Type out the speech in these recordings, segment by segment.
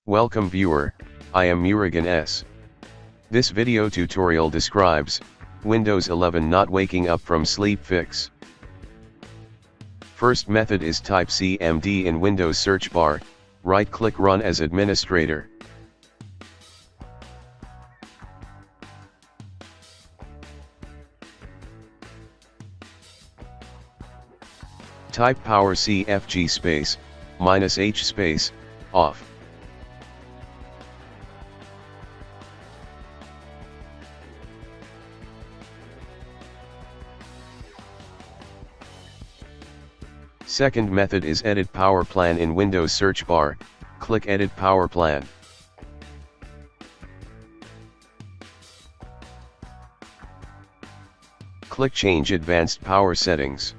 Welcome viewer, I am Murugan S. This video tutorial describes Windows 11 not waking up from sleep fix. First method is type CMD in Windows search bar, right click Run as administrator. Type power CFG space, -H space, off. Second method is edit power plan in Windows search bar, click edit power plan. Click change advanced power settings.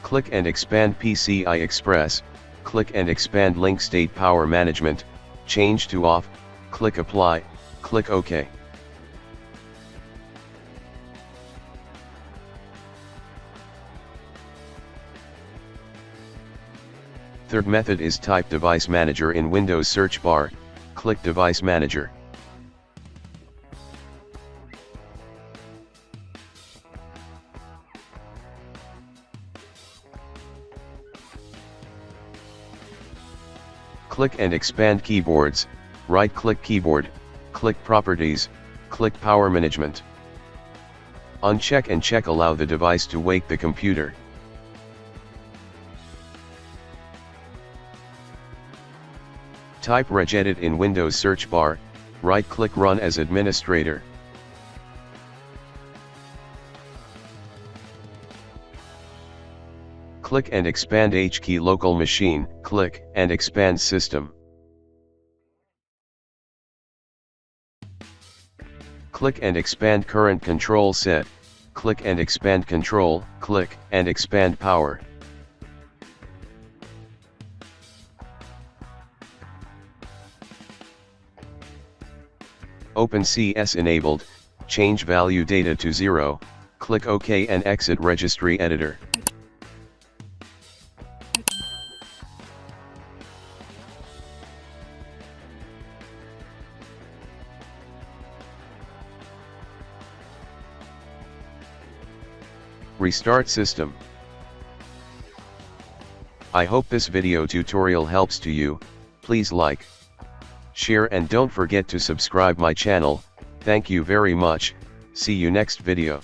Click and expand PCI Express, click and expand link state power management, change to off, click apply, click OK. Third method is type device manager in Windows search bar, click device manager. Click and expand keyboards, right-click keyboard, click properties, click power management. Uncheck and check allow the device to wake the computer. Type regedit in Windows search bar, right-click Run as administrator. Click and expand HKey local machine, click and expand system. Click and expand current control set, click and expand control, click and expand power. Open CS enabled, change value data to 0, click OK and exit registry editor. Restart system. I hope this video tutorial helps to you. Please like, share and don't forget to subscribe my channel. Thank you very much. See you next video.